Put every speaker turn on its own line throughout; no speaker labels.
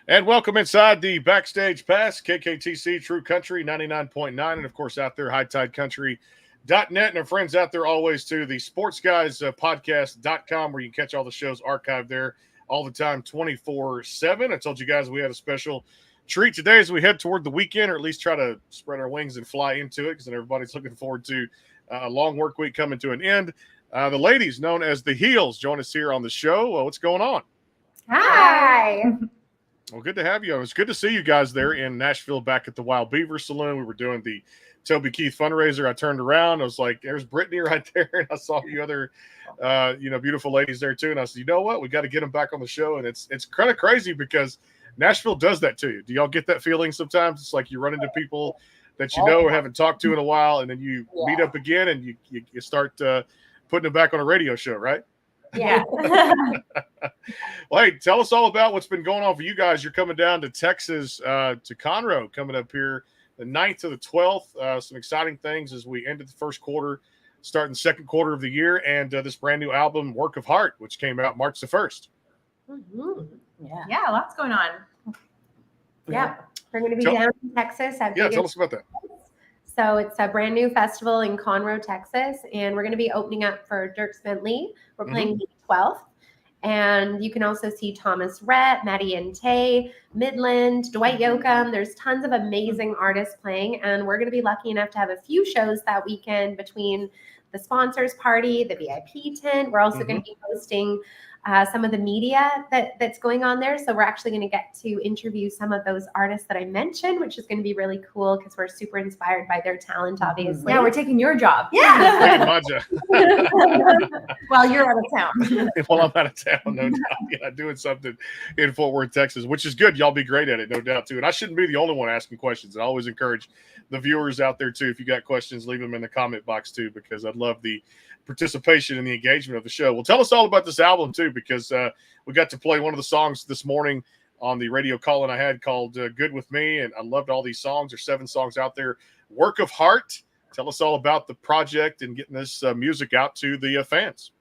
And welcome inside the Backstage Pass, KKTC True Country 99.9, and of course out there, HighTideCountry.net, and our friends out there always too, the Sports Guys Podcast.com, where you can catch all the shows archived there all the time, 24/7. I told you guys we had a special treat today as we head toward the weekend, or at least try to spread our wings and fly into it, because everybody's looking forward to a long work week coming to an end. The ladies, known as the Heels, join us here on the show. What's going on?
Hi.
Well, good to have you. It was good to see you guys there in Nashville back at the Wild Beaver Saloon. We were doing the Toby Keith fundraiser. I turned around. I was like, there's Brittany right there. And I saw you other, beautiful ladies there too. And I said, you know what? We got to get them back on the show. And it's kind of crazy because Nashville does that to you. Do y'all get that feeling sometimes? It's like you run into people that you know or haven't talked to in a while, and then you meet up again and you start putting them back on a radio show, right?
Yeah.
Well, hey, tell us all about what's been going on for you guys. You're coming down to Texas, to Conroe, coming up here the 9th to the 12th. Some exciting things as we ended the first quarter, starting the second quarter of the year, and this brand new album, Work of Heart, which came out March the 1st.
Mm-hmm.
Yeah, lots going on.
Yeah. We're going to be down in Texas.
Tell us about that.
So it's a brand new festival in Conroe, Texas, and we're going to be opening up for Dierks Bentley. We're playing the 12th. And you can also see Thomas Rhett, Maddie and Tay, Midland, Dwight Yoakam. There's tons of amazing artists playing, and we're going to be lucky enough to have a few shows that weekend between the sponsors party, the VIP tent. We're also going to be hosting some of the media that's going on there. So we're actually going to get to interview some of those artists that I mentioned, which is going to be really cool because we're super inspired by their talent, obviously.
Yeah, we're taking your job.
Yeah.
Well, you're out of town.
Well, I'm out of town, no doubt. Yeah, doing something in Fort Worth, Texas, which is good. Y'all be great at it, no doubt, too. And I shouldn't be the only one asking questions. I always encourage the viewers out there, too. If you got questions, leave them in the comment box, too, because I'd love the participation and the engagement of the show. Well, tell us all about this album, too, because we got to play one of the songs this morning on the radio call-in I had called Good With Me, and I loved all these songs. There's 7 songs out there. Work of Heart. Tell us all about the project and getting this music out to the fans.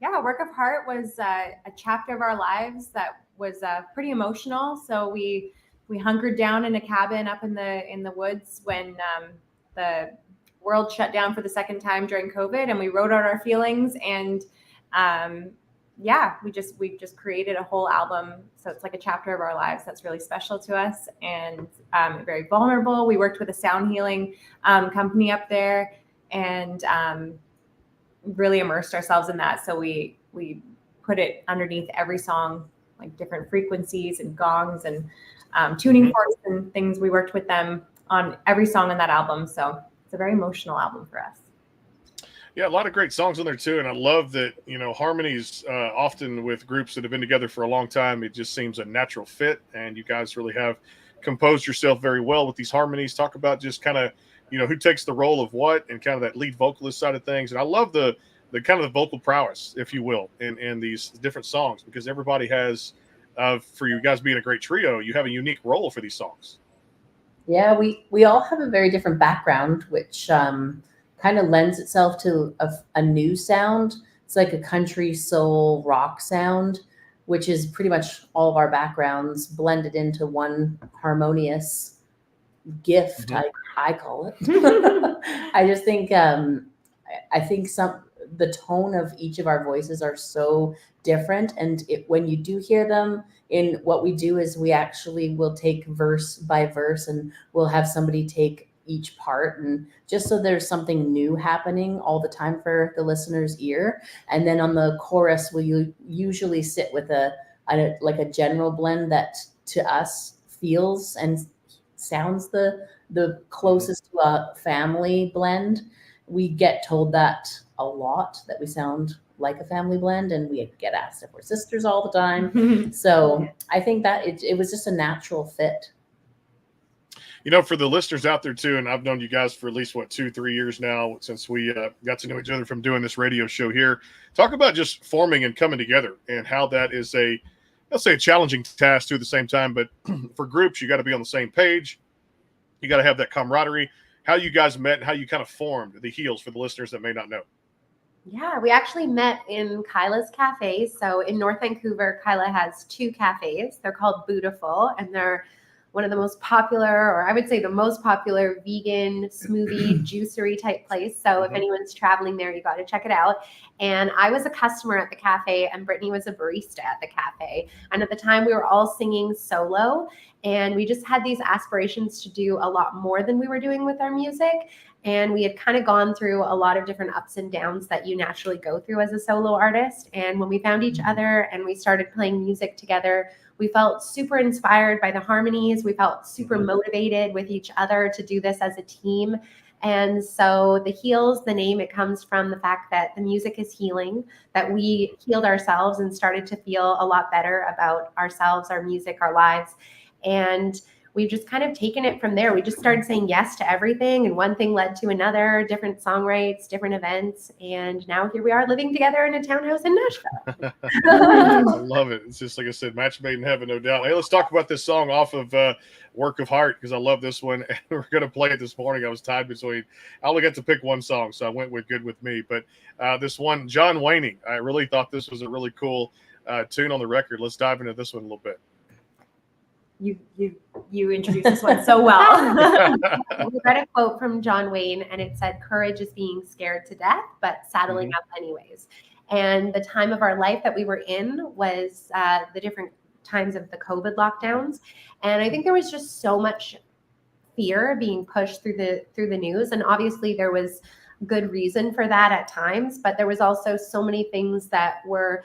Yeah, Work of Heart was a chapter of our lives that was pretty emotional. So we hunkered down in a cabin up in the woods when the world shut down for the second time during COVID, and we wrote out our feelings, and we just created a whole album. So it's like a chapter of our lives that's really special to us and very vulnerable. We worked with a sound healing company up there and really immersed ourselves in that. So we put it underneath every song, like different frequencies and gongs and tuning forks and things. We worked with them on every song on that album. So it's a very emotional album for us.
Yeah, a lot of great songs on there too, and I love that, harmonies often with groups that have been together for a long time, it just seems a natural fit, and you guys really have composed yourself very well with these harmonies. Talk about just kind of, who takes the role of what, and kind of that lead vocalist side of things. And I love the kind of the vocal prowess, if you will, in these different songs, because everybody has, for you guys being a great trio, you have a unique role for these songs.
Yeah, we all have a very different background, which kind of lends itself to a new sound. It's like a country soul rock sound, which is pretty much all of our backgrounds blended into one harmonious gift. I call it. I just think I think the tone of each of our voices are so different, and when you do hear them, in what we do is we actually will take verse by verse, and we'll have somebody take each part, and just so there's something new happening all the time for the listener's ear. And then on the chorus, we'll usually sit with a general blend that to us feels and sounds the closest to a family blend. We get told that a lot, that we sound like a family blend, and we get asked if we're sisters all the time. So I think that it was just a natural fit.
For the listeners out there too, and I've known you guys for at least 2-3 years now, since we got to know each other from doing this radio show here. Talk about just forming and coming together, and how that is a challenging task too at the same time. But for groups, you got to be on the same page. You got to have that camaraderie. How you guys met and how you kind of formed the Heels, for the listeners that may not know.
Yeah, we actually met in Kyla's Cafe. So in North Vancouver, Kyla has 2 cafes. They're called Beautiful, and they're one of the most popular, or I would say the most popular vegan smoothie juicery type place. So if
Mhm.
anyone's traveling there, you got to check it out. And I was a customer at the cafe, and Brittany was a barista at the cafe. And at the time, we were all singing solo, and we just had these aspirations to do a lot more than we were doing with our music. And we had kind of gone through a lot of different ups and downs that you naturally go through as a solo artist. And when we found each other and we started playing music together, we felt super inspired by the harmonies. We felt super motivated with each other to do this as a team. And so the Heals, the name, it comes from the fact that the music is healing, that we healed ourselves and started to feel a lot better about ourselves, our music, our lives. And we've just kind of taken it from there. We just started saying yes to everything, and one thing led to another, different songwrites, different events. And now here we are living together in a townhouse in Nashville.
I love it. It's just like I said, match made in heaven, no doubt. Hey, let's talk about this song off of Work of Heart, because I love this one. And we're going to play it this morning. I was tied between, I only got to pick one song, so I went with Good With Me. But this one, John Wayne, I really thought this was a really cool tune on the record. Let's dive into this one a little bit.
You introduced this one so well.
We read a quote from John Wayne, and it said, "Courage is being scared to death, but saddling up anyways." And the time of our life that we were in was the different times of the COVID lockdowns. And I think there was just so much fear being pushed through the news. And obviously there was good reason for that at times, but there was also so many things that were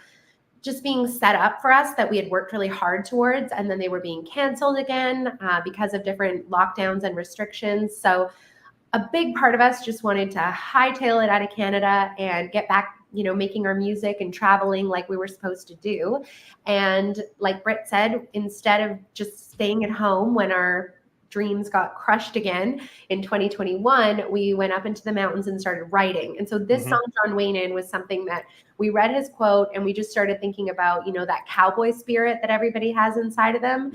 just being set up for us that we had worked really hard towards, and then they were being canceled again because of different lockdowns and restrictions. So a big part of us just wanted to hightail it out of Canada and get back, making our music and traveling like we were supposed to do. And like Britt said, instead of just staying at home when our dreams got crushed again in 2021, we went up into the mountains and started writing. And so this song, John Wayne In, was something that we read his quote and we just started thinking about, that cowboy spirit that everybody has inside of them.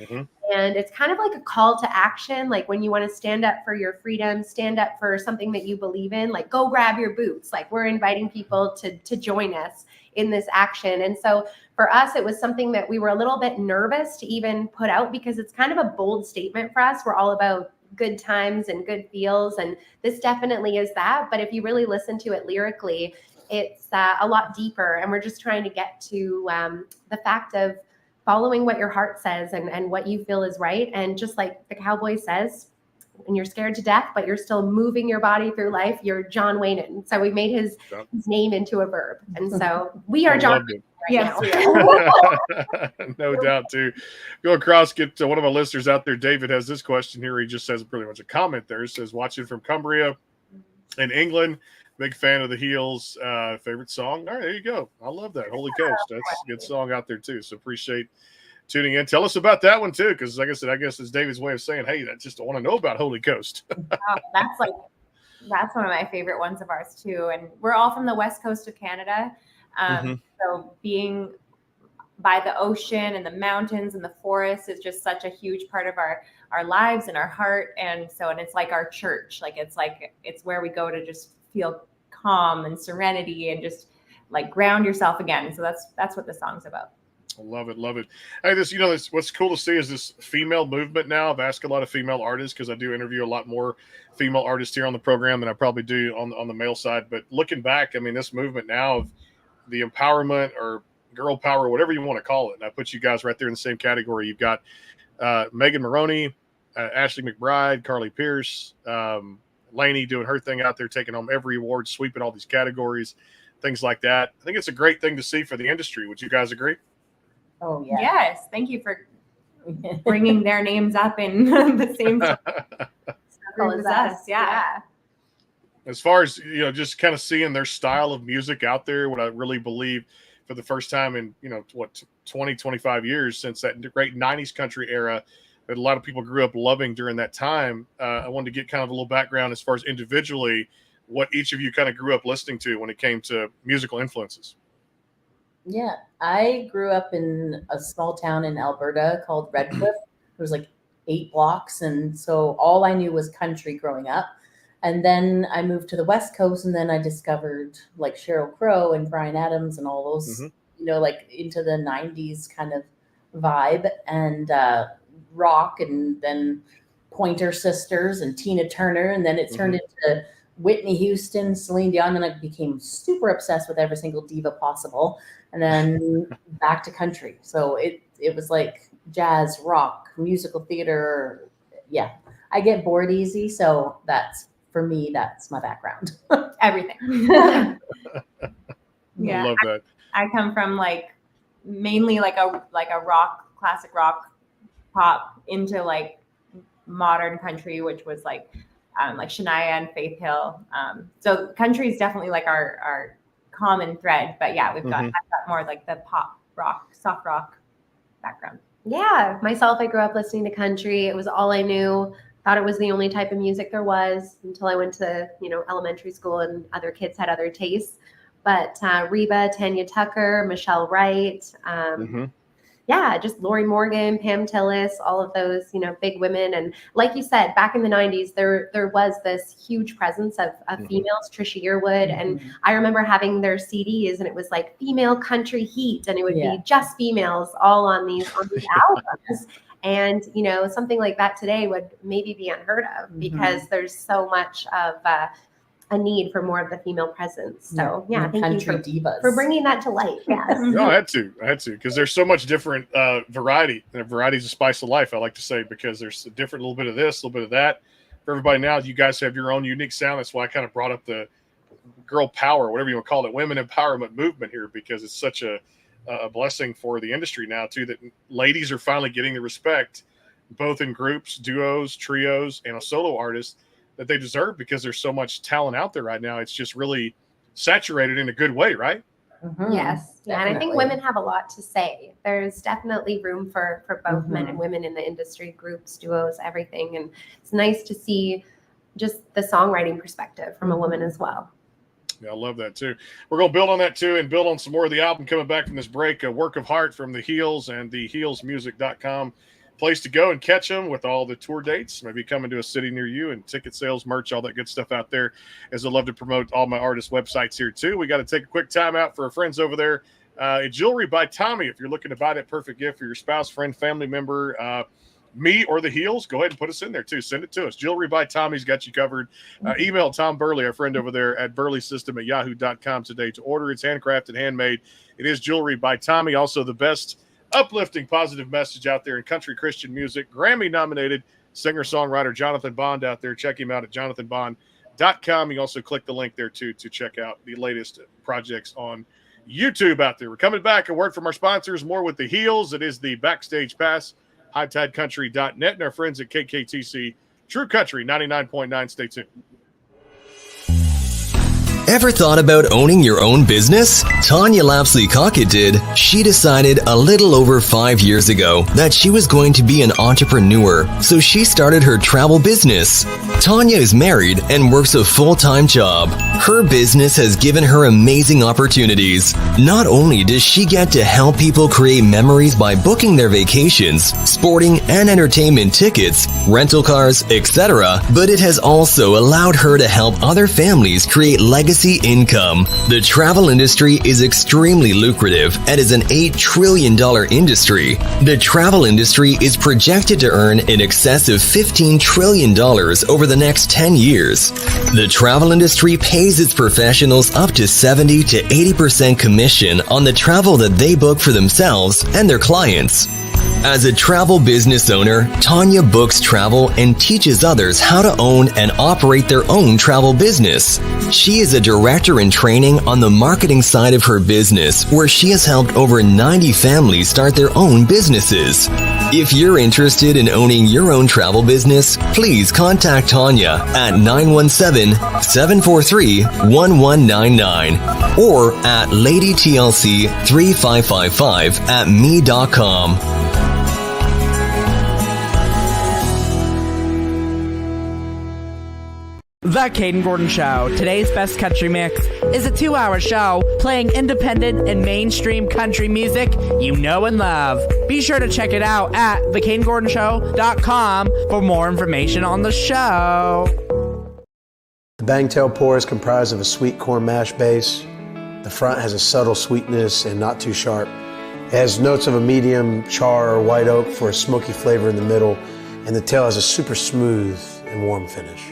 And it's kind of like a call to action. Like when you want to stand up for your freedom, stand up for something that you believe in, like go grab your boots. Like we're inviting people to join us in this action. And so for us, it was something that we were a little bit nervous to even put out because it's kind of a bold statement for us. We're all about good times and good feels, and this definitely is that. But if you really listen to it lyrically, it's a lot deeper, and we're just trying to get to the fact of following what your heart says and what you feel is right. And just like the cowboy says, when you're scared to death, but you're still moving your body through life, you're John Wayne. So we made his name into a verb. And so we are John Wayne right now.
No doubt, too. Go across, get to one of our listeners out there. David has this question here. He just says pretty much a comment there. It says, watching from Cumbria in England. Big fan of the Heels. Favorite song? All right, there you go. I love that. Holy Coast. That's a good song out there, too. So appreciate tuning in. Tell us about that one, too, because like I said, I guess it's David's way of saying, hey, I just want to know about Holy Coast.
That's one of my favorite ones of ours, too. And we're all from the west coast of Canada. So being by the ocean and the mountains and the forest is just such a huge part of our lives and our heart. And it's like our church. It's where we go to just feel calm and serenity and just like ground yourself again. So that's what the song's about.
I love it. Love it. Hey, this what's cool to see is this female movement now. I've asked a lot of female artists because I do interview a lot more female artists here on the program than I probably do on the male side. But looking back, I mean, this movement now of the empowerment or girl power, whatever you want to call it. And I put you guys right there in the same category. You've got Megan Maroney, Ashley McBride, Carly Pierce, Lainey doing her thing out there, taking home every award, sweeping all these categories, things like that. I think it's a great thing to see for the industry. Would you guys agree?
Oh, yeah.
Yes. Thank you for bringing their names up in the same circle as us. Yeah.
As far as, just kind of seeing their style of music out there, what I really believe for the first time in, 20, 25 years since that great 90s country era that a lot of people grew up loving during that time. I wanted to get kind of a little background as far as individually what each of you kind of grew up listening to when it came to musical influences.
Yeah, I grew up in a small town in Alberta called Redcliffe. It was like 8 blocks. And so all I knew was country growing up. And then I moved to the West Coast, and then I discovered like Sheryl Crow and Bryan Adams and all those, like into the 90s kind of vibe, and rock, and then Pointer Sisters and Tina Turner. And then it turned into Whitney Houston, Celine Dion. And then I became super obsessed with every single diva possible. And then back to country. So it was like jazz, rock, musical theater. Yeah. I get bored easy. So for me, that's my background.
Everything.
I
Yeah.
love that.
I come from like mainly like a rock, classic rock, pop into like modern country, which was like Shania and Faith Hill. So country is definitely like our common thread. But yeah, I've got more like the pop rock, soft rock background.
Yeah, myself, I grew up listening to country. It was all I knew. Thought it was the only type of music there was until I went to, elementary school and other kids had other tastes. But Reba, Tanya Tucker, Michelle Wright, just Lori Morgan, Pam Tillis, all of those, big women. And like you said, back in the 90s, there was this huge presence of females, Trisha Yearwood. And I remember having their CDs, and it was like female country heat, and it would be just females all on these albums. And, something like that today would maybe be unheard of because there's so much of a need for more of the female presence. So thank
country
you
divas
for bringing that to light. Yes.
No, I had to because there's so much different variety. And variety's a spice of life, I like to say, because there's a different little bit of this, a little bit of that. For everybody now, you guys have your own unique sound. That's why I kind of brought up the girl power, whatever you want to call it, women empowerment movement here, because it's such a blessing for the industry now too, that ladies are finally getting the respect, both in groups, duos, trios, and a solo artist, that they deserve, because there's so much talent out there right now. It's just really saturated in a good way, right?
Yes. Yeah, and I think
Definitely.
women have a lot to say. There's definitely room for both men and women in the industry, groups, duos, everything. And it's nice to see just the songwriting perspective from a woman as well.
Yeah, I love that too. We're going to build on that too, and build on some more of the album coming back from this break. A Work of Heart from the Heels and the heelsmusic.com. Place to go and catch them with all the tour dates, maybe coming to a city near you, and ticket sales, merch, all that good stuff out there, as I love to promote all my artist websites here too. We got to take a quick time out for our friends over there at Jewelry by Tommy. If you're looking to buy that perfect gift for your spouse, friend, family member, me or the Heels, go ahead and put us in there too. Send it to us. Jewelry by Tommy's got you covered. Email Tom Burley, our friend over there at burleysystem@yahoo.com today to order. It's handcrafted, handmade. It is Jewelry by Tommy. Also the best uplifting, positive message out there in country Christian music. Grammy-nominated singer-songwriter Jonathan Bond out there. Check him out at jonathanbond.com. You also click the link there, too, to check out the latest projects on YouTube out there. We're coming back. A word from our sponsors. More with the Heels. It is the Backstage Pass, hightidecountry.net, and our friends at KKTC True Country 99.9. Stay tuned.
Ever thought about owning your own business? Tanya Lapsley-Cockett did. She decided a little over 5 years ago that she was going to be an entrepreneur, so she started her travel business. Tanya is married and works a full-time job. Her business has given her amazing opportunities. Not only does she get to help people create memories by booking their vacations, sporting and entertainment tickets, rental cars, etc., but it has also allowed her to help other families create legacy income. The travel industry is extremely lucrative and is an $8 trillion industry. The travel industry is projected to earn in excess of $15 trillion over the next 10 years. The travel industry pays its professionals up to 70 to 80% commission on the travel that they book for themselves and their clients. As a travel business owner, Tanya books travel and teaches others how to own and operate their own travel business. She is a director in training on the marketing side of her business, where she has helped over 90 families start their own businesses. If you're interested in owning your own travel business, please contact Tanya at 917-743-1199 or at ladytlc3555@me.com.
The Caden Gordon Show. Today's best country mix is a 2-hour show playing independent and mainstream country music you know and love. Be sure to check it out at thecadengordonshow.com for more information on the show.
The Bangtail Pour is comprised of a sweet corn mash base. The front has a subtle sweetness and not too sharp. It has notes of a medium char or white oak for a smoky flavor in the middle, and the tail has a super smooth and warm finish.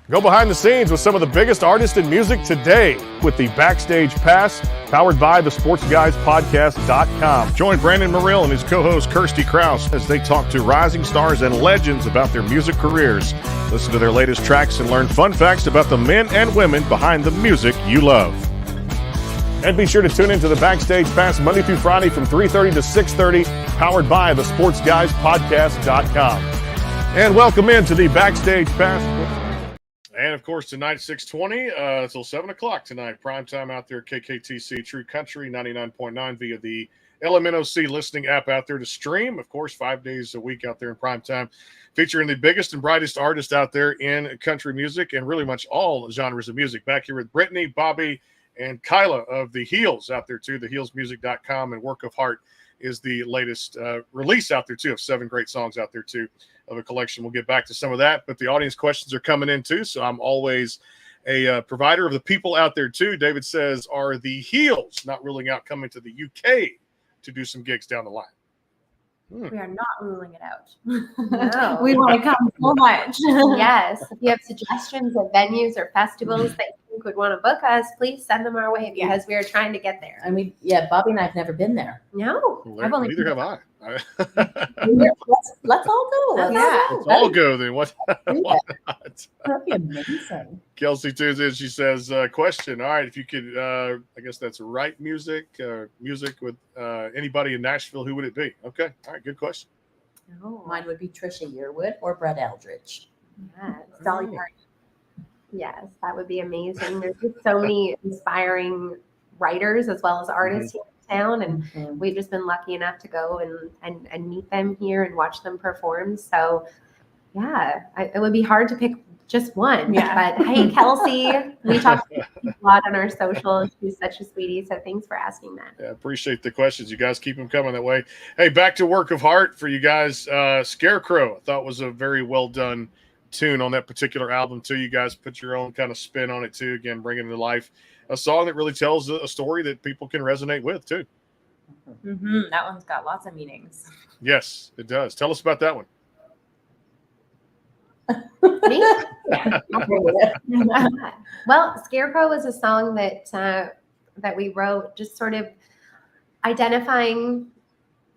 Go behind the scenes with some of the biggest artists in music today with the Backstage Pass, powered by the SportsGuysPodcast.com. Join Brandon Morrill and his co-host Kirsty Krause as they talk to rising stars and legends about their music careers. Listen to their latest tracks and learn fun facts about the men and women behind the music you love. And be sure to tune into the Backstage Pass Monday through Friday from 3:30 to 6:30, powered by the SportsGuysPodcast.com. And welcome into the Backstage Pass. And of course, tonight, 6:20 until 7 o'clock tonight, prime time out there at KKTC True Country 99.9 via the LMNOC listening app out there to stream. Of course, 5 days a week out there in prime time, featuring the biggest and brightest artists out there in country music and really much all genres of music. Back here with Brittany, Bobby, and Kyla of The Heels out there too. TheHeelsMusic.com and Work of Heart is the latest release out there too of 7 great songs out there too of a collection. We'll get back to some of that, but the audience questions are coming in too. So I'm always a provider of the people out there too. David says, are The Heels not ruling out coming to the UK to do some gigs down the line?
We are not ruling it out.
No.
We want to come so much.
Yes. If you have suggestions of venues or festivals that you think would want to book us, please send them our way because we are trying to get there.
I mean, yeah, Bobby and I have never been there.
No.
I've only
Neither have I.
Let's all go.
Let's
All go then. What not?
That'd be amazing.
Kelsey tunes in. She says, question. All right, if you could, I guess that's write music with anybody in Nashville, who would it be? Okay. All right. Good question.
No.
Mine would be Trisha Yearwood or Brett Eldridge.
Yes.
Dolly Parton.
Yes, that would be amazing. There's just so many inspiring writers as well as artists here in town, and
Mhm.
we've just been lucky enough to go and meet them here and watch them perform. So, yeah, it would be hard to pick just one.
Yeah.
But hey, Kelsey, we talk a lot on our socials. She's such a sweetie. So thanks for asking that.
Yeah, appreciate the questions. You guys keep them coming that way. Hey, back to Work of Heart for you guys. Scarecrow, I thought was a very well done tune on that particular album too. You guys put your own kind of spin on it too. Again, bringing it to life. A song that really tells a story that people can resonate with too.
That one's got lots of meanings.
Yes, it does. Tell us about that one.
Me? Well, Scarecrow was a song that that we wrote, just sort of identifying,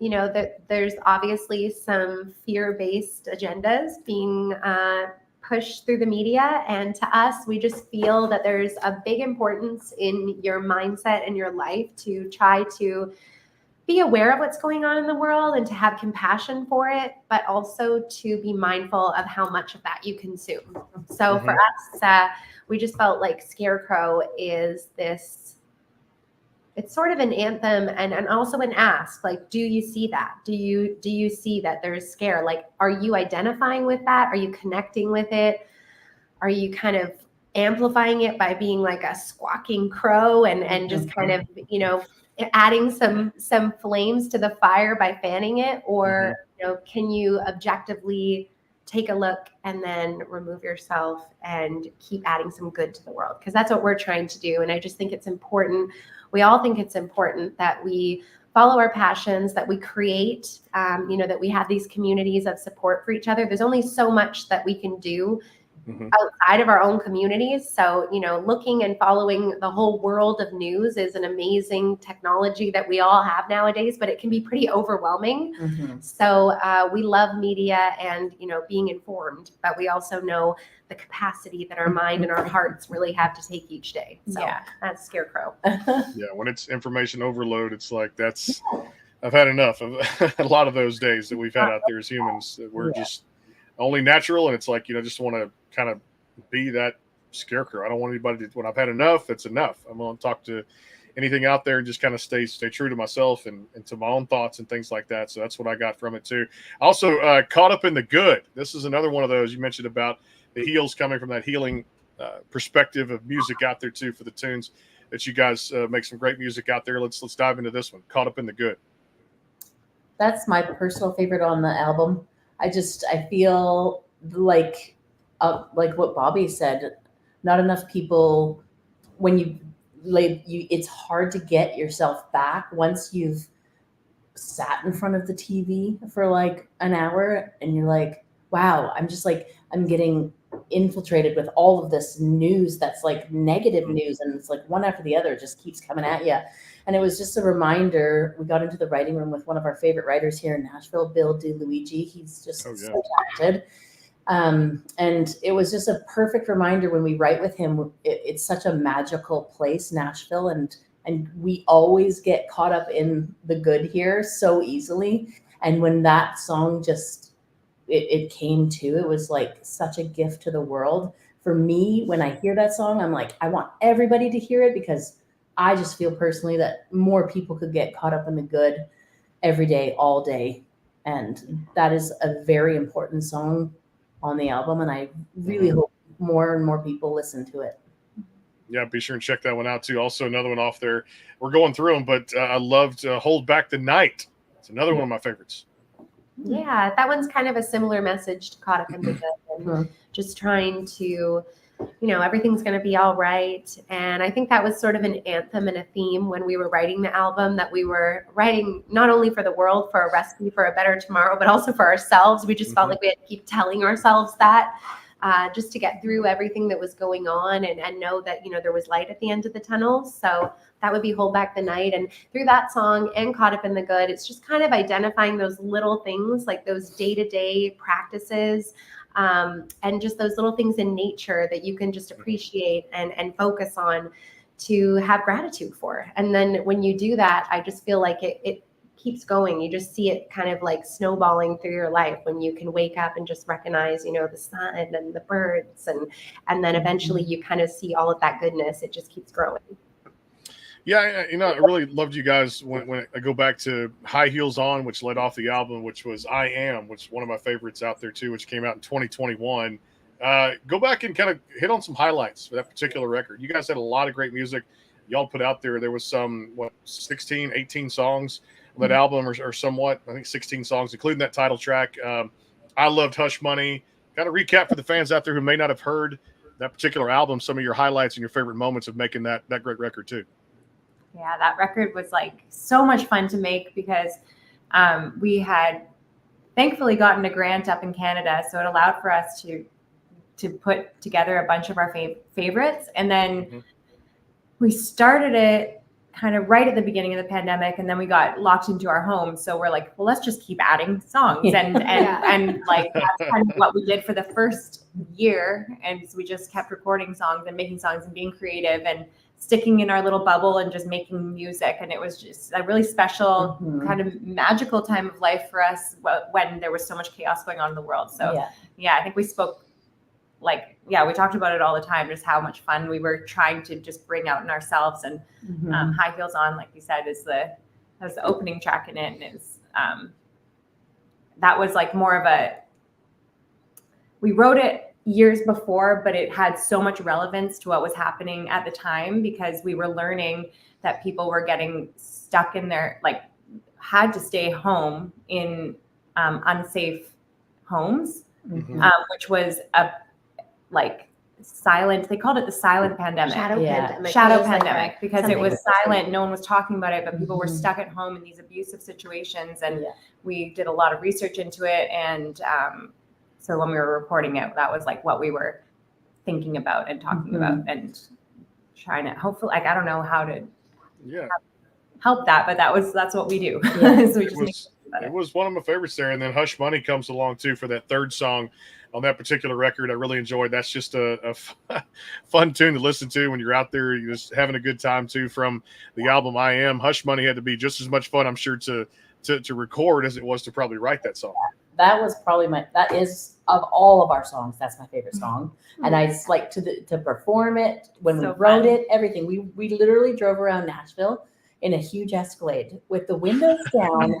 that there's obviously some fear-based agendas being pushed through the media, and to us, we just feel that there's a big importance in your mindset and your life to try to be aware of what's going on in the world and to have compassion for it, but also to be mindful of how much of that you consume. So for us, we just felt like Scarecrow is this, it's sort of an anthem and also an ask, like, do you see that? Do you see that there's scare? Like, are you identifying with that? Are you connecting with it? Are you kind of amplifying it by being like a squawking crow and just kind of, adding some flames to the fire by fanning it? Or, can you objectively take a look and then remove yourself and keep adding some good to the world? Because that's what we're trying to do. And I just think it's important. We all think it's important that we follow our passions, that we create, that we have these communities of support for each other. There's only so much that we can do outside of our own communities. So, looking and following the whole world of news is an amazing technology that we all have nowadays, but it can be pretty overwhelming. So we love media and, being informed, but we also know the capacity that our mind and our hearts really have to take each day. So that's Scarecrow.
Yeah, when it's information overload, it's like I've had enough of a lot of those days that we've had out there as humans. That we're just only natural, and it's like, just want to kind of be that scarecrow. I don't want anybody to, when I've had enough, that's enough. I'm going to talk to anything out there and just kind of stay true to myself and to my own thoughts and things like that. So that's what I got from it too. Also, Caught Up in the Good. This is another one of those you mentioned about the Heels coming from that healing perspective of music out there too, for the tunes that you guys make some great music out there. Let's dive into this one, Caught Up in the Good.
That's my personal favorite on the album. I feel like like what Bobby said, not enough people, when it's hard to get yourself back once you've sat in front of the TV for like an hour and you're like, wow, I'm getting infiltrated with all of this news that's like negative news, and it's like one after the other just keeps coming at you. And it was just a reminder. We got into the writing room with one of our favorite writers here in Nashville, Bill DeLuigi. He's just so talented. And it was just a perfect reminder when we write with him. It's such a magical place, Nashville, and we always get caught up in the good here so easily. And when that song just it came to, it was like such a gift to the world. For me, when I hear that song, I'm like, I want everybody to hear it, because I just feel personally that more people could get caught up in the good every day, all day. And that is a very important song on the album. And I really hope more and more people listen to it.
Yeah, be sure and check that one out too. Also, another one off there. We're going through them, but I loved Hold Back the Night. It's another one of my favorites.
Yeah, that one's kind of a similar message to Caught Up in the Good, and just trying to, everything's going to be all right. And I think that was sort of an anthem and a theme when we were writing the album, that we were writing not only for the world, for a recipe for a better tomorrow, but also for ourselves. We just felt like we had to keep telling ourselves that. Just to get through everything that was going on and know that, there was light at the end of the tunnel. So that would be Hold Back the Night. And through that song and Caught Up in the Good, it's just kind of identifying those little things, like those day-to-day practices, and just those little things in nature that you can just appreciate and focus on to have gratitude for. And then when you do that, I just feel like it keeps going. You just see it kind of like snowballing through your life when you can wake up and just recognize, the sun and the birds, and then eventually you kind of see all of that goodness. It just keeps growing.
Yeah, I really loved you guys when I go back to High Heels On, which led off the album, which was I Am, which is one of my favorites out there too, which came out in 2021. Go back and kind of hit on some highlights for that particular record. You guys had a lot of great music y'all put out there. There was some, 16, 18 songs on that album, or somewhat, I think 16 songs, including that title track. I loved Hush Money. Kind of recap for the fans out there who may not have heard that particular album, some of your highlights and your favorite moments of making that great record too.
Yeah, that record was like so much fun to make, because we had thankfully gotten a grant up in Canada. So it allowed for us to put together a bunch of our favorites. And then we started it kind of right at the beginning of the pandemic, and then we got locked into our home. So we're like, well, let's just keep adding songs. And like, that's kind of what we did for the first year. And so we just kept recording songs and making songs and being creative and sticking in our little bubble and just making music. And it was just a really special kind of magical time of life for us when there was so much chaos going on in the world. So yeah, I think we spoke we talked about it all the time, just how much fun we were trying to just bring out in ourselves. And High Heels On, like you said, was the opening track in it. And it's that was like more of we wrote it years before, but it had so much relevance to what was happening at the time, because we were learning that people were getting stuck in had to stay home in unsafe homes, which was silent. They called it the silent pandemic. Shadow pandemic, because it was silent. No one was talking about it, but people were stuck at home in these abusive situations. And we did a lot of research into it. And so when we were reporting it, that was like what we were thinking about and talking about and trying to hopefully, I don't know how to help that, but that's what we do. So we just
it was one of my favorites there. And then Hush Money comes along too for that third song on that particular record. I really enjoyed. That's just a fun tune to listen to when you're out there, you're just having a good time too. From the album I Am, Hush Money had to be just as much fun, I'm sure, to record as it was to probably write that song.
That was probably that is, of all of our songs, that's my favorite song. And I just like to perform it when we wrote it, everything. We literally drove around Nashville in a huge Escalade with the windows down,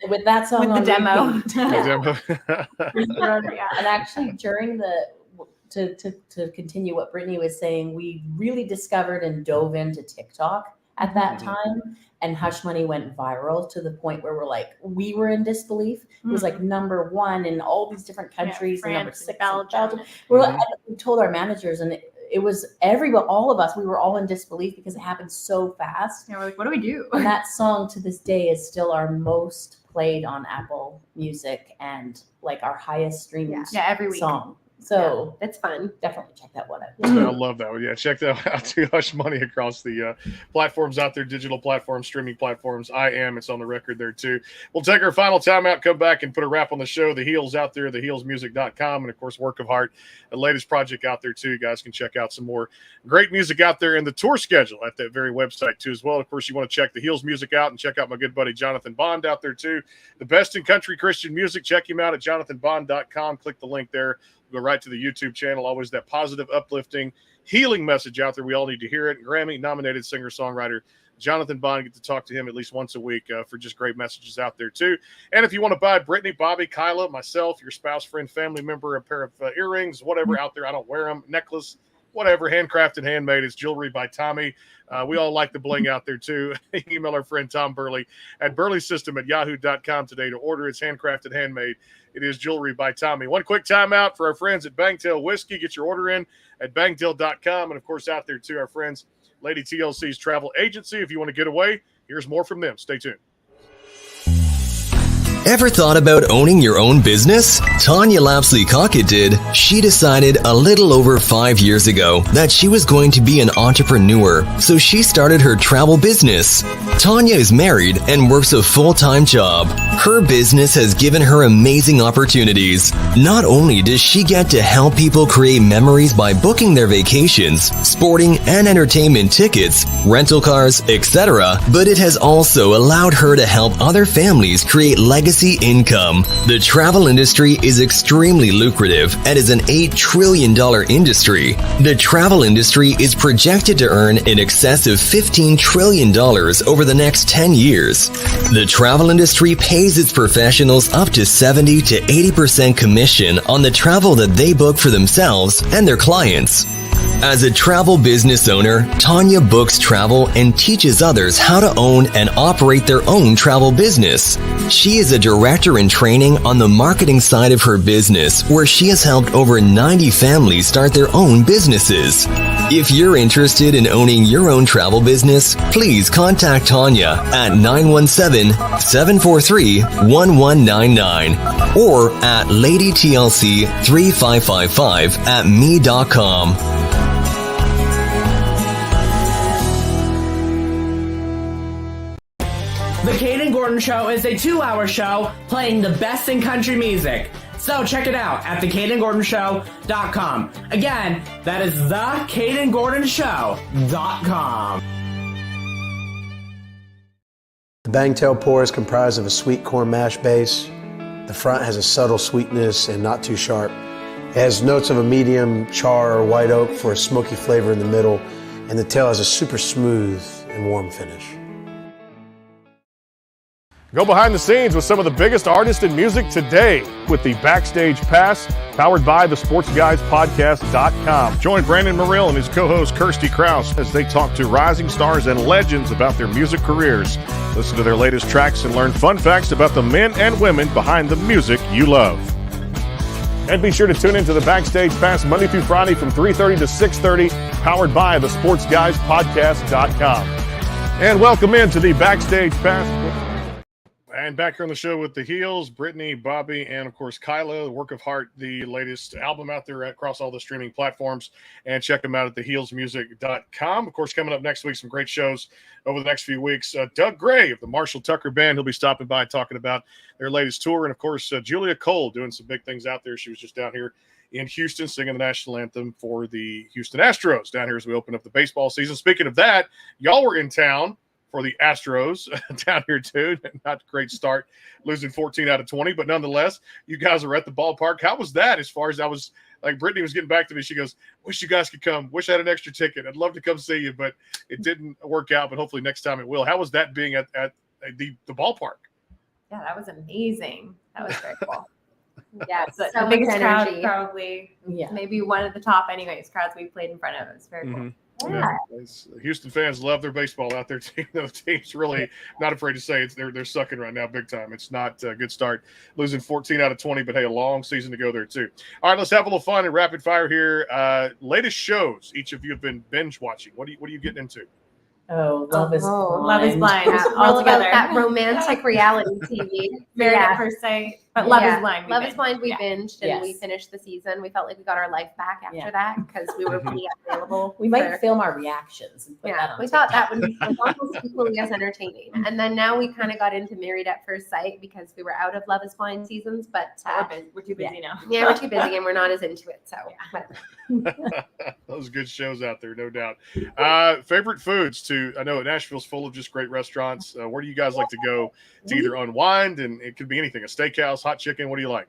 with that song
with
on
the demo.
And actually, during to continue what Brittany was saying, we really discovered and dove into TikTok at that
Mhm.
time. And Hush Money went viral to the point where we were in disbelief. It was like number one in all these different countries, and number
France,
6 in
Belgium.
Belgium.
Mhm.
We told our managers, and it was everyone, all of us, we were all in disbelief because it happened so fast.
Yeah, we're like, what do we do?
And that song to this day is still our most played on Apple Music and like our highest streamed
Yeah, every week.
song. So
It's fun.
definitely check that one out.
I love that one. Yeah, check that out too. Hush Money across the platforms out there, digital platforms, streaming platforms. It's on the record there too. We'll take our final timeout, come back and put a wrap on the show. The Heels out there, theheelsmusic.com, and of course, Work of Heart, the latest project out there too. You guys can check out some more great music out there and the tour schedule at that very website too as well. Of course, you want to check the Heels music out and check out my good buddy Jonathan Bond out there too. The best in country Christian music. Check him out at jonathanbond.com. Click the link there. Go right to the YouTube channel. Always that positive, uplifting, healing message out there. We all need to hear it. Grammy-nominated singer-songwriter Jonathan Bond. Get to talk to him at least once a week for just great messages out there too. And if you want to buy Brittany, Bobby, Kyla, myself, your spouse, friend, family member, a pair of earrings, whatever out there, I don't wear them, necklace, whatever, handcrafted, handmade. It's jewelry by Tommy. We all like the bling out there too. Email our friend Tom Burley at burleysystem@yahoo.com today to order. It's handcrafted, handmade. It is jewelry by Tommy. One quick timeout for our friends at Bangtail Whiskey. Get your order in at bangtail.com. And of course, out there too, our friends, Lady TLC's travel agency. If you want to get away, here's more from them. Stay tuned.
Ever thought about owning your own business? Tanya Lapsley Cockett did. She decided a little over 5 years ago that she was going to be an entrepreneur, so she started her travel business. Tanya is married and works a full-time job. Her business has given her amazing opportunities. Not only does she get to help people create memories by booking their vacations, sporting and entertainment tickets, rental cars, etc., but it has also allowed her to help other families create legacy income. The travel industry is extremely lucrative and is an $8 trillion industry. The travel industry is projected to earn in excess of $15 trillion over the next 10 years. The travel industry pays its professionals up to 70 to 80% commission on the travel that they book for themselves and their clients. As a travel business owner, Tanya books travel and teaches others how to own and operate their own travel business. She is a director in training on the marketing side of her business, where she has helped over 90 families start their own businesses. If you're interested in owning your own travel business, please contact Tanya at 917-743-1199 or at ladytlc3555@me.com.
The Kaden Gordon Show is a 2-hour show playing the best in country music. So check it out at thekadengordonshow.com. Again, that is thekadengordonshow.com.
The Bangtail pour is comprised of a sweet corn mash base. The front has a subtle sweetness and not too sharp. It has notes of a medium char or white oak for a smoky flavor in the middle, and the tail has a super smooth and warm finish.
Go behind the scenes with some of the biggest artists in music today with the Backstage Pass, powered by the SportsGuysPodcast.com. Join Brandon Morrill and his co-host Kirsty Krause as they talk to rising stars and legends about their music careers. Listen to their latest tracks and learn fun facts about the men and women behind the music you love. And be sure to tune into the Backstage Pass Monday through Friday from 3:30 to 6:30, powered by the SportsGuysPodcast.com. And welcome into the Backstage Pass. And back here on the show with the Heels, Brittany, Bobby, and of course Kyla, Work of Heart, the latest album out there across all the streaming platforms. And check them out at theheelsmusic.com. Of course, coming up next week, some great shows over the next few weeks. Doug Gray of the Marshall Tucker Band, he'll be stopping by talking about their latest tour. And of course, Julia Cole doing some big things out there. She was just down here in Houston singing the national anthem for the Houston Astros down here as we open up the baseball season. Speaking of that, y'all were in town for the Astros down here too. Not a great start, losing 14 out of 20, but nonetheless, you guys are at the ballpark. How was that? As far as I was, like, Brittany was getting back to me. She goes, wish you guys could come. Wish I had an extra ticket. I'd love to come see you, but it didn't work out, but hopefully next time it will. How was that being at the ballpark?
Yeah, that was amazing. That was very cool.
Yeah,
The
so much
biggest crowd,
energy.
probably
Yeah.
maybe one of the top, anyways, crowds we played in front of. It was very cool.
Yeah.
Houston fans love their baseball out there. The team's really not afraid to say it. They're sucking right now big time. It's not a good start, losing 14 out of 20, but hey, a long season to go there too. All right, let's have a little fun and rapid fire here. Latest shows each of you have been binge watching. What are you getting into?
Oh, Love is Blind.
Love is Blind.
Yeah,
all
all about
together.
that romantic reality TV.
Married
Yeah.
at First Sight, but Love is Blind.
Love is Blind. We
Yeah.
binged and we
Yes.
finished the season. We felt like we got our life back after
Yeah.
that because we were pretty available.
We might
for-
film our reactions and put that
Yeah,
on
we thought
TikTok.
that was almost equally as entertaining. And then now we kind of got into Married at First Sight because we were out of Love is Blind seasons, but
We're too busy now.
yeah, we're too busy and we're not as into it. So, but
Those good shows out there, no doubt. Favorite foods I know Nashville's full of just great restaurants. Where do you guys like to go to either unwind? And it could be anything, a steakhouse, hot chicken. What do you like?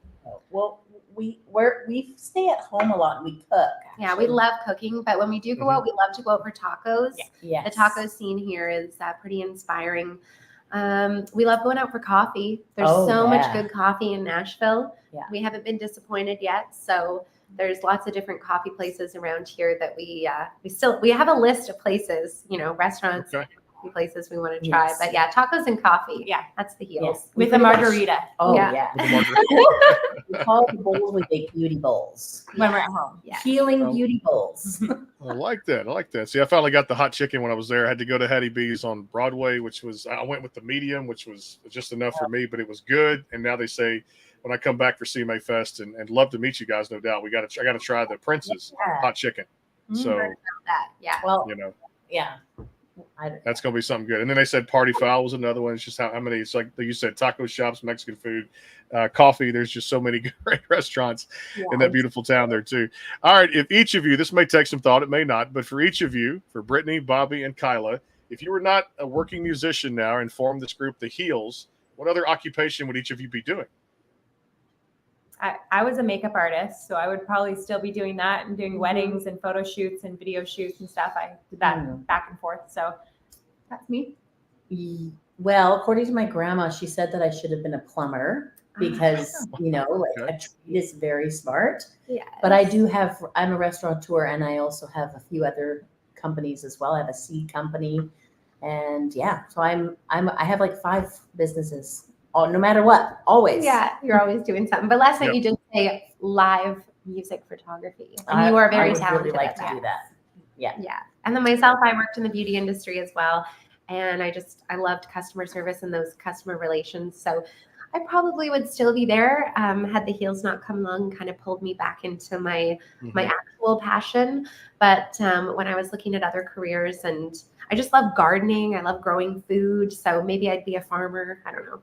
Well, we stay at home a lot and we cook.
yeah, we love cooking. But when we do go out, we love to go out for tacos.
Yes.
The taco scene here is pretty inspiring. We love going out for coffee. There's
Oh,
so much
yeah.
good coffee in Nashville.
Yeah.
We haven't been disappointed yet. So there's lots of different coffee places around here that we have a list of places, restaurants,
Okay.
coffee places we want to try.
Yes.
But yeah, tacos and coffee.
Yeah.
That's the heels.
Yes.
With a margarita
Oh,
Yeah.
yeah.
With the margarita?
We call the bowls we make beauty bowls.
when we're at home.
Yeah.
Healing
Oh.
beauty bowls.
I like that. See, I finally got the hot chicken when I was there. I had to go to Hattie B's on Broadway, I went with the medium, which was just enough for me, but it was good. And now they say when I come back for CMA Fest and love to meet you guys, no doubt. I got to try the Prince's
Yeah.
hot chicken. So,
That. Yeah.
Well, yeah.
that's going to be something good. And then they said Party Foul was another one. It's just how many, it's like you said, taco shops, Mexican food, coffee. There's just so many great restaurants in that beautiful town there too. All right. If each of you, this may take some thought, it may not, but for each of you, for Brittany, Bobby, and Kyla, if you were not a working musician now and formed this group, The Heels, what other occupation would each of you be doing?
I was a makeup artist, so I would probably still be doing that and doing
Mhm.
weddings and photo shoots and video shoots and stuff. I did that
Mhm.
back and forth. So that's me.
Well, according to my grandma, she said that I should have been a plumber because,
Okay.
a trade is very smart.
Yeah.
But I'm a restaurateur and I also have a few other companies as well. I have a seed company. And yeah, so I have like 5 businesses. Oh, no matter what, always.
Yeah, you're always doing something. But last night
Yep.
you did say live music photography. And
I-
you are very
I would
talented
really like
at
to
that.
do that. Yeah.
Yeah. And then myself, I worked in the beauty industry as well. And I loved customer service and those customer relations. So I probably would still be there had the Heels not come along and kind of pulled me back into my actual passion. But when I was looking at other careers, and I just love gardening, I love growing food. So maybe I'd be a farmer. I don't know.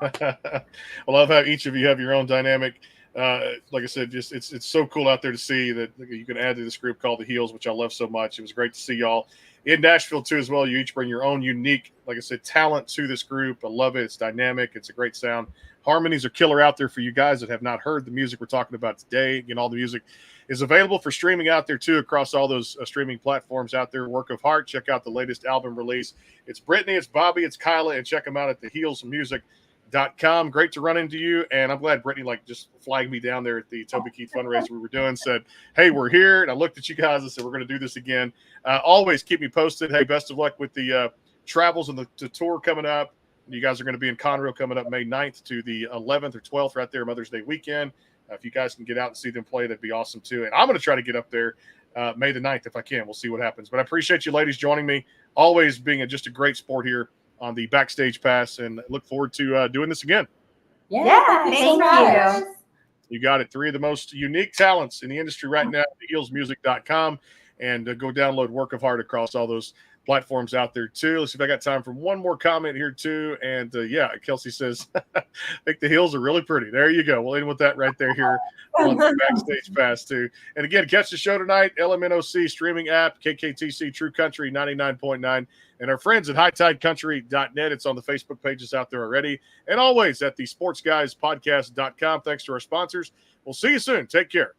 I love how each of you have your own dynamic. Like I said, just it's so cool out there to see that you can add to this group called The Heels, which I love so much. It was great to see y'all in Nashville too as well. You each bring your own unique, like I said, talent to this group. I love it. It's dynamic. It's a great sound. Harmonies are killer out there for you guys that have not heard the music we're talking about today. Again, all the music is available for streaming out there too across all those streaming platforms out there. Work of Heart. Check out the latest album release. It's Brittany, it's Bobby, it's Kyla, and check them out at theheelsmusic.com. Great to run into you, and I'm glad Brittany just flagged me down there at the Toby Keith fundraiser we were doing, said, hey, we're here, and I looked at you guys and said, we're going to do this again. Always keep me posted. Hey, best of luck with the travels and the tour coming up. You guys are going to be in Conroe coming up May 9th to the 11th or 12th right there, Mother's Day weekend. If you guys can get out and see them play, that'd be awesome too. And I'm going to try to get up there May the 9th if I can. We'll see what happens. But I appreciate you ladies joining me, always being just a great sport here on the Backstage Pass, and look forward to doing this again.
Yeah.
Thank
so
you.
much.
You got it. 3 of the most unique talents in the industry right now, theheelsmusic.com, and go download Work of Heart across all those platforms out there too. Let's see if I got time for one more comment here too. And yeah, Kelsey says, I think the Heels are really pretty. There you go. We'll end with that right there here on the Backstage Pass too. And again, catch the show tonight, LMNOC streaming app, KKTC True Country 99.9, and our friends at HighTideCountry.net. It's on the Facebook pages out there already. And always at the SportsGuysPodcast.com. Thanks to our sponsors. We'll see you soon. Take care.